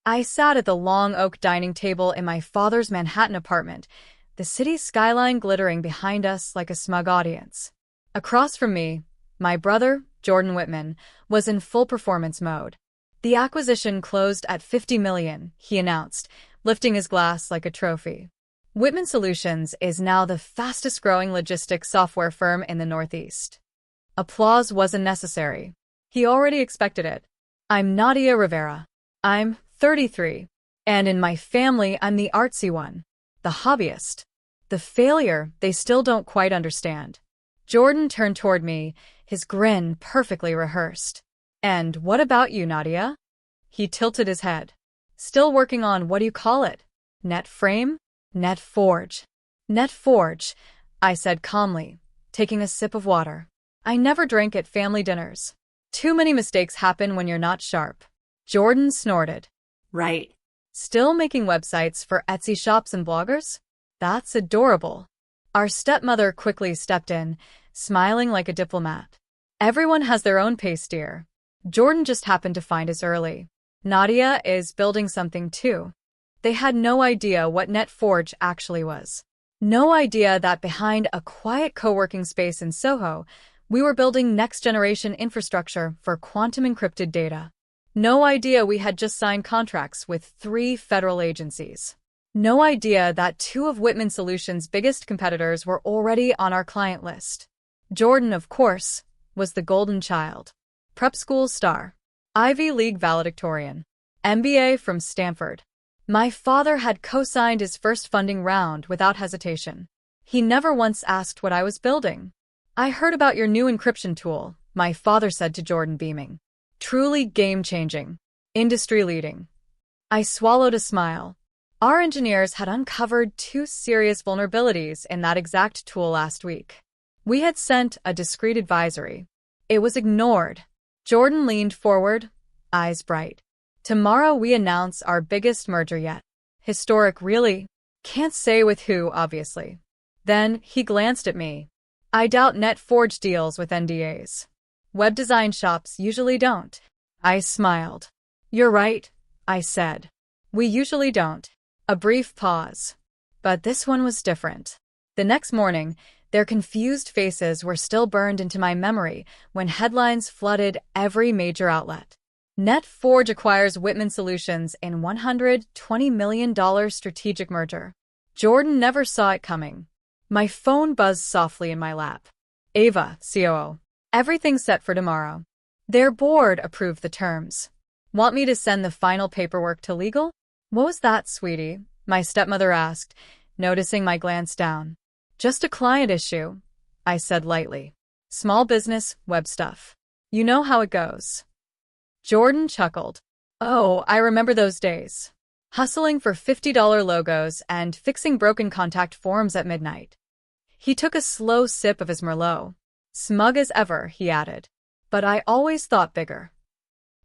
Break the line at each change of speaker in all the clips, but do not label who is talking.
I sat at the long oak dining table in my father's Manhattan apartment, the city's skyline glittering behind us like a smug audience. Across from me, my brother, Jordan Whitman, was in full performance mode. The acquisition closed at $50 million, he announced, lifting his glass like a trophy. Whitman Solutions is now the fastest-growing logistics software firm in the Northeast. Applause wasn't necessary. He already expected it. I'm Nadia Rivera. I'm 33. And in my family, I'm the artsy one. The hobbyist. The failure they still don't quite understand. Jordan turned toward me, his grin perfectly rehearsed. And what about you, Nadia? He tilted his head. Still working on what do you call it? Net frame? Netforge. Netforge, I said calmly, taking a sip of water. I never drank at family dinners. Too many mistakes happen when you're not sharp. Jordan snorted.
Right.
Still making websites for Etsy shops and bloggers? That's adorable. Our stepmother quickly stepped in, smiling like a diplomat. Everyone has their own pace, dear. Jordan just happened to find us early. Nadia is building something too. They had no idea what Netforge actually was. No idea that behind a quiet co-working space in Soho, we were building next-generation infrastructure for quantum-encrypted data. No idea we had just signed contracts with 3 federal agencies. No idea that 2 of Whitman Solutions' biggest competitors were already on our client list. Jordan, of course, was the golden child. Prep school star. Ivy League valedictorian. MBA from Stanford. My father had co-signed his first funding round without hesitation. He never once asked what I was building. I heard about your new encryption tool, my father said to Jordan, beaming. Truly game-changing. Industry-leading. I swallowed a smile. Our engineers had uncovered 2 serious vulnerabilities in that exact tool last week. We had sent a discreet advisory. It was ignored. Jordan leaned forward, eyes bright. Tomorrow we announce our biggest merger yet. Historic, really? Can't say with who, obviously. Then he glanced at me. I doubt Netforge deals with NDAs. Web design shops usually don't. I smiled. You're right, I said. We usually don't. A brief pause. But this one was different. The next morning, their confused faces were still burned into my memory when headlines flooded every major outlet. Netforge acquires Whitman Solutions in $120 million strategic merger. Jordan never saw it coming. My phone buzzed softly in my lap. Ava, COO. Everything's set for tomorrow. Their board approved the terms. Want me to send the final paperwork to legal? What was that, sweetie? My stepmother asked, noticing my glance down. Just a client issue, I said lightly. Small business, web stuff. You know how it goes. Jordan chuckled. Oh, I remember those days. Hustling for $50 logos and fixing broken contact forms at midnight. He took a slow sip of his Merlot. Smug as ever, he added. But I always thought bigger.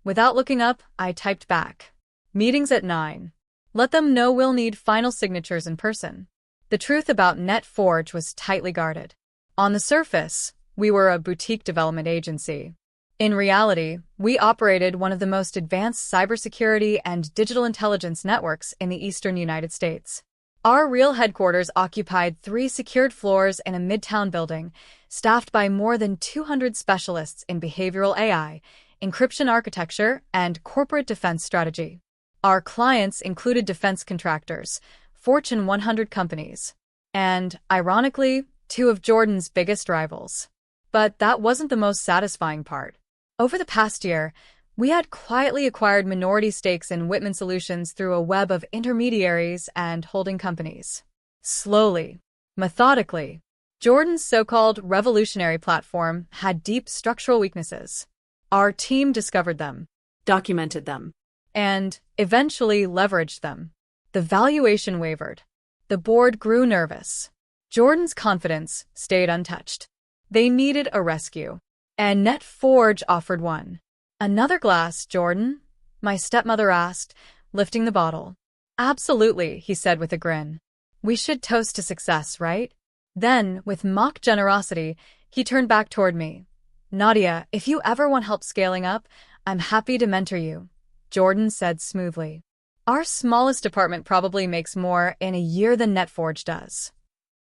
Without looking up, I typed back. Meetings at 9. Let them know we'll need final signatures in person. The truth about Netforge was tightly guarded. On the surface, we were a boutique development agency. In reality, we operated one of the most advanced cybersecurity and digital intelligence networks in the eastern United States. Our real headquarters occupied 3 secured floors in a midtown building, staffed by more than 200 specialists in behavioral AI, encryption architecture, and corporate defense strategy. Our clients included defense contractors, Fortune 100 companies, and, ironically, 2 of Jordan's biggest rivals. But that wasn't the most satisfying part. Over the past year, we had quietly acquired minority stakes in Whitman Solutions through a web of intermediaries and holding companies. Slowly, methodically, Jordan's so-called revolutionary platform had deep structural weaknesses. Our team discovered them,
Documented them.
and eventually leveraged them. The valuation wavered. The board grew nervous. Jordan's confidence stayed untouched. They needed a rescue. And Netforge offered one. Another glass, Jordan? My stepmother asked, lifting the bottle. Absolutely, he said with a grin. We should toast to success, right? Then, with mock generosity, he turned back toward me. Nadia, if you ever want help scaling up, I'm happy to mentor you, Jordan said smoothly. Our smallest department probably makes more in a year than Netforge does.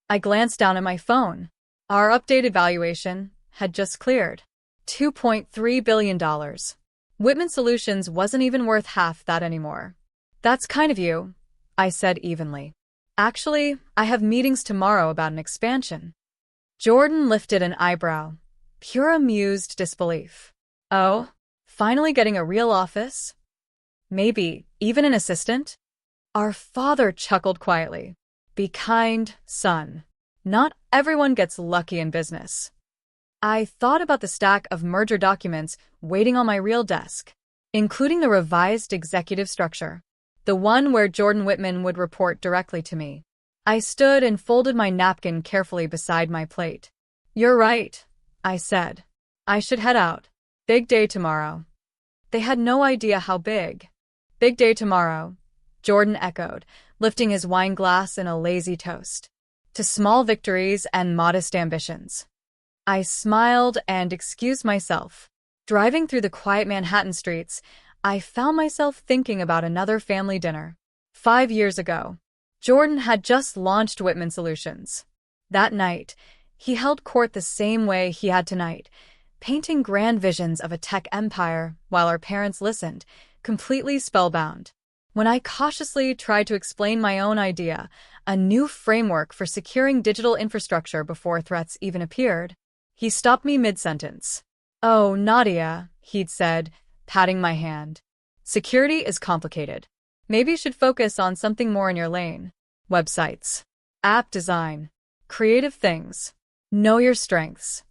I glanced down at my phone. Our updated valuation had just cleared. $2.3 billion. Whitman Solutions wasn't even worth half that anymore. That's kind of you, I said evenly. Actually, I have meetings tomorrow about an expansion. Jordan lifted an eyebrow. Pure amused disbelief. Oh, finally getting a real office? Maybe even an assistant? Our father chuckled quietly. Be kind, son. Not everyone gets lucky in business. I thought about the stack of merger documents waiting on my real desk, including the revised executive structure, the one where Jordan Whitman would report directly to me. I stood and folded my napkin carefully beside my plate. You're right, I said. I should head out. Big day tomorrow. They had no idea how big. Big day tomorrow, Jordan echoed, lifting his wine glass in a lazy toast. To small victories and modest ambitions. I smiled and excused myself. Driving through the quiet Manhattan streets, I found myself thinking about another family dinner. 5 years ago, Jordan had just launched Whitman Solutions. That night, he held court the same way he had tonight, painting grand visions of a tech empire while our parents listened, completely spellbound. When I cautiously tried to explain my own idea, a new framework for securing digital infrastructure before threats even appeared, he stopped me mid-sentence. Oh, Nadia, he'd said, patting my hand. Security is complicated. Maybe you should focus on something more in your lane. Websites, app design, creative things. Know your strengths.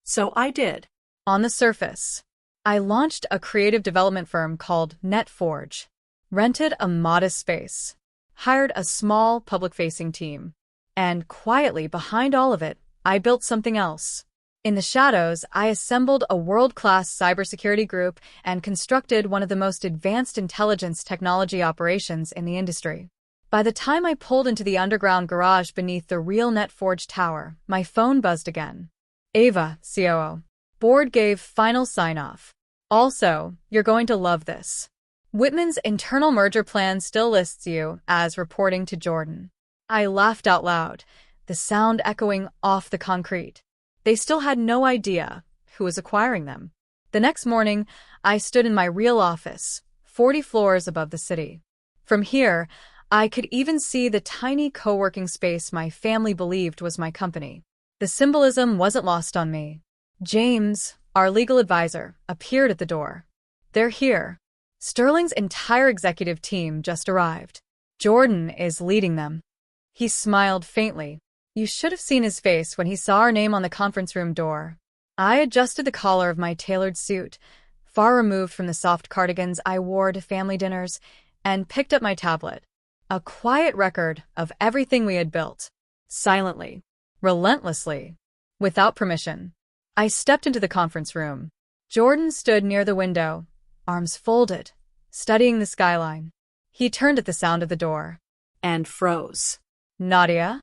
So I did.
On the surface, I launched a creative development firm called Netforge, rented a modest space, hired a small public-facing team, and quietly behind all of it, I built something else. In the shadows, I assembled a world-class cybersecurity group and constructed one of the most advanced intelligence technology operations in the industry. By the time I pulled into the underground garage beneath the real Netforge tower, my phone buzzed again. Ava, COO. Board gave final sign-off. Also, you're going to love this. Whitman's internal merger plan still lists you as reporting to Jordan. I laughed out loud, the sound echoing off the concrete. They still had no idea who was acquiring them. The next morning, I stood in my real office, 40 floors above the city. From here, I could even see the tiny co-working space my family believed was my company. The symbolism wasn't lost on me. James, our legal advisor, appeared at the door. They're here. Sterling's entire executive team just arrived. Jordan is leading them. He smiled faintly. You should have seen his face when he saw our name on the conference room door. I adjusted the collar of my tailored suit, far removed from the soft cardigans I wore to family dinners, and picked up my tablet. A quiet record of everything we had built. Silently. Relentlessly. Without permission. I stepped into the conference room. Jordan stood near the window, arms folded, studying the skyline. He turned at the sound of the door.
And froze.
Nadia?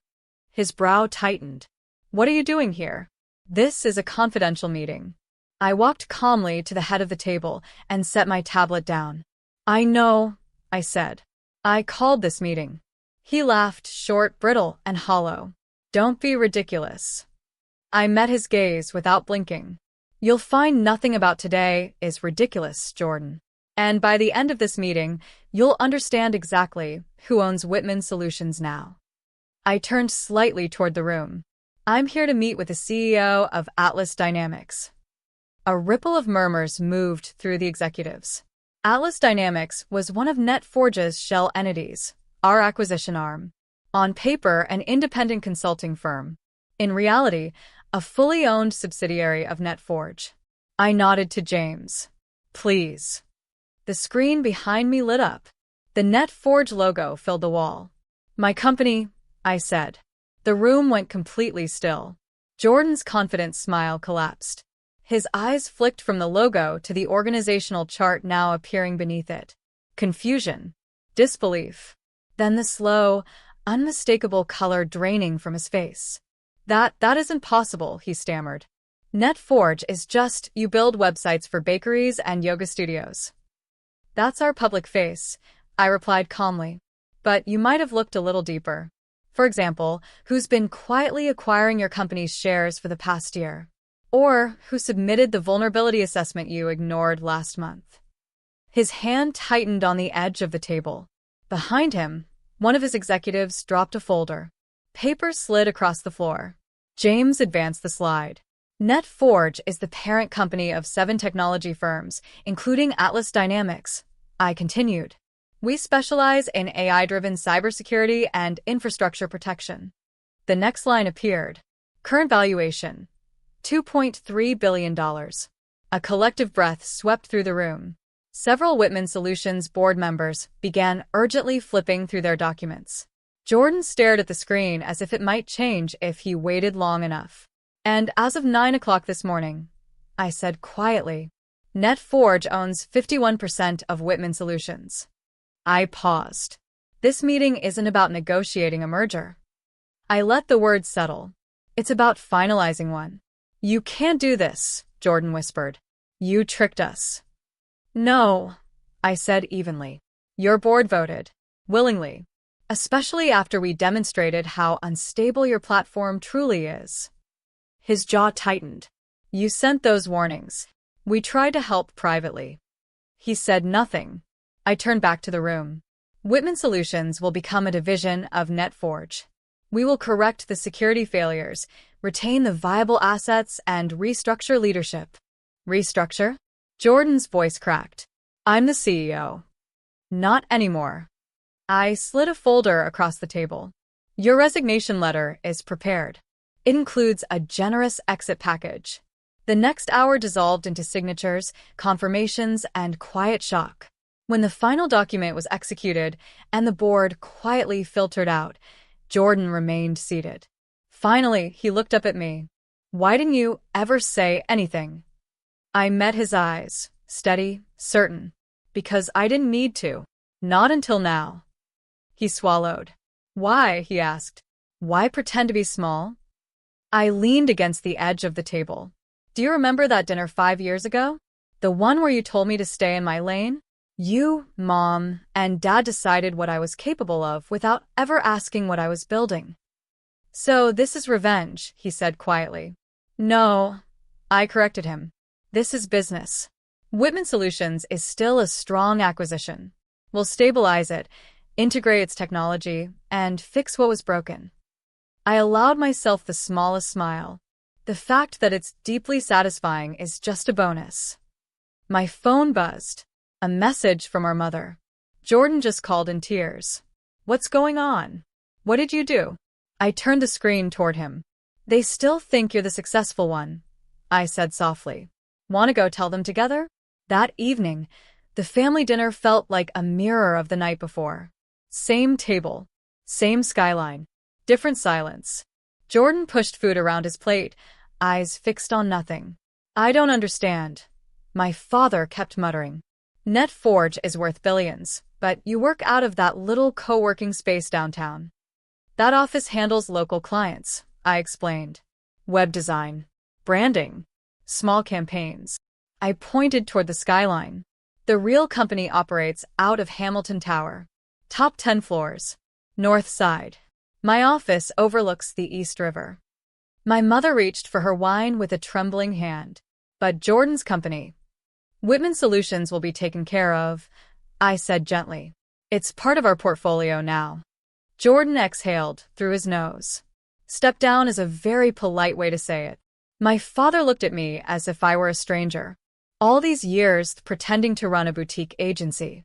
His brow tightened. What are you doing here? This is a confidential meeting. I walked calmly to the head of the table and set my tablet down. I know, I said. I called this meeting. He laughed, short, brittle, and hollow. Don't be ridiculous. I met his gaze without blinking. You'll find nothing about today is ridiculous, Jordan. And by the end of this meeting, you'll understand exactly who owns Whitman Solutions now. I turned slightly toward the room. I'm here to meet with the CEO of Atlas Dynamics. A ripple of murmurs moved through the executives. Atlas Dynamics was one of Netforge's shell entities, our acquisition arm. On paper, an independent consulting firm. In reality, a fully owned subsidiary of Netforge. I nodded to James. Please. The screen behind me lit up. The Netforge logo filled the wall. My company, I said. The room went completely still. Jordan's confident smile collapsed. His eyes flicked from the logo to the organizational chart now appearing beneath it. Confusion. Disbelief. Then the slow, unmistakable color draining from his face. That isn't possible, he stammered. Netforge is just, you build websites for bakeries and yoga studios. That's our public face, I replied calmly. But you might have looked a little deeper. For example, who's been quietly acquiring your company's shares for the past year? Or who submitted the vulnerability assessment you ignored last month? His hand tightened on the edge of the table. Behind him, one of his executives dropped a folder. Papers slid across the floor. James advanced the slide. Netforge is the parent company of 7 technology firms, including Atlas Dynamics. I continued. We specialize in AI-driven cybersecurity and infrastructure protection. The next line appeared. Current valuation, $2.3 billion. A collective breath swept through the room. Several Whitman Solutions board members began urgently flipping through their documents. Jordan stared at the screen as if it might change if he waited long enough. And as of 9 o'clock this morning, I said quietly, Netforge owns 51% of Whitman Solutions. I paused. This meeting isn't about negotiating a merger. I let the words settle. It's about finalizing one. You can't do this, Jordan whispered. You tricked us. No, I said evenly. Your board voted. Willingly. Especially after we demonstrated how unstable your platform truly is. His jaw tightened. You sent those warnings. We tried to help privately. He said nothing. I turned back to the room. Whitman Solutions will become a division of Netforge. We will correct the security failures, retain the viable assets, and restructure leadership. Restructure? Jordan's voice cracked. I'm the CEO. Not anymore. I slid a folder across the table. Your resignation letter is prepared. It includes a generous exit package. The next hour dissolved into signatures, confirmations, and quiet shock. When the final document was executed and the board quietly filtered out, Jordan remained seated. Finally, he looked up at me. Why didn't you ever say anything? I met his eyes, steady, certain. Because I didn't need to. Not until now. He swallowed. Why? He asked. Why pretend to be small? I leaned against the edge of the table. Do you remember that dinner 5 years ago? The one where you told me to stay in my lane? You, Mom, and Dad decided what I was capable of without ever asking what I was building. So this is revenge, he said quietly. No, I corrected him. This is business. Whitman Solutions is still a strong acquisition. We'll stabilize it, integrate its technology, and fix what was broken. I allowed myself the smallest smile. The fact that it's deeply satisfying is just a bonus. My phone buzzed. A message from our mother. Jordan just called in tears. What's going on? What did you do? I turned the screen toward him. They still think you're the successful one, I said softly. Want to go tell them together? That evening, the family dinner felt like a mirror of the night before. Same table, same skyline, different silence. Jordan pushed food around his plate, eyes fixed on nothing. I don't understand. My father kept muttering. Netforge is worth billions, but you work out of that little co-working space downtown. That office handles local clients, I explained. Web design, branding, small campaigns. I pointed toward the skyline. The real company operates out of Hamilton Tower. Top 10 floors. North side. My office overlooks the East River. My mother reached for her wine with a trembling hand. But Jordan's company, Whitman Solutions, will be taken care of, I said gently. It's part of our portfolio now. Jordan exhaled through his nose. Step down is a very polite way to say it. My father looked at me as if I were a stranger. All these years pretending to run a boutique agency.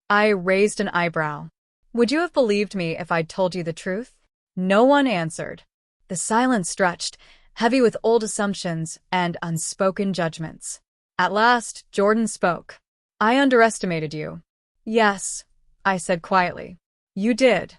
I raised an eyebrow. Would you have believed me if I'd told you the truth? No one answered. The silence stretched, heavy with old assumptions and unspoken judgments. At last, Jordan spoke. I underestimated you. Yes, I said quietly. You did.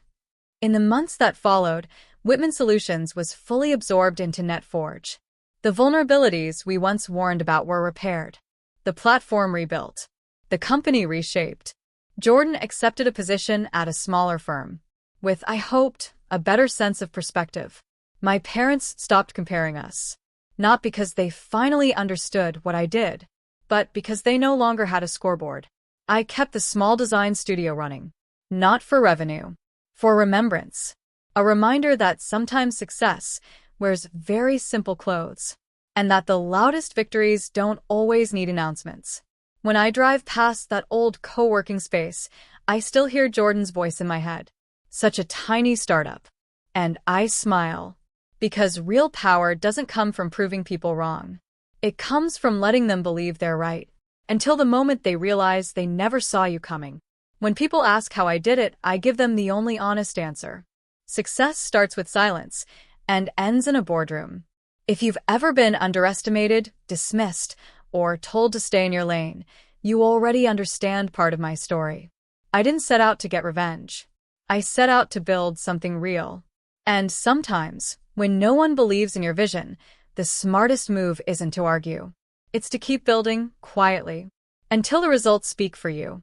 In the months that followed, Whitman Solutions was fully absorbed into Netforge. The vulnerabilities we once warned about were repaired. The platform rebuilt. The company reshaped. Jordan accepted a position at a smaller firm, with, I hoped, a better sense of perspective. My parents stopped comparing us. Not because they finally understood what I did, but because they no longer had a scoreboard. I kept the small design studio running. Not for revenue, for remembrance. A reminder that sometimes success wears very simple clothes, and that the loudest victories don't always need announcements. When I drive past that old co-working space, I still hear Jordan's voice in my head. Such a tiny startup. And I smile. Because real power doesn't come from proving people wrong. It comes from letting them believe they're right, until the moment they realize they never saw you coming. When people ask how I did it, I give them the only honest answer. Success starts with silence and ends in a boardroom. If you've ever been underestimated, dismissed, or told to stay in your lane, you already understand part of my story. I didn't set out to get revenge. I set out to build something real. And sometimes, when no one believes in your vision, the smartest move isn't to argue. It's to keep building quietly until the results speak for you.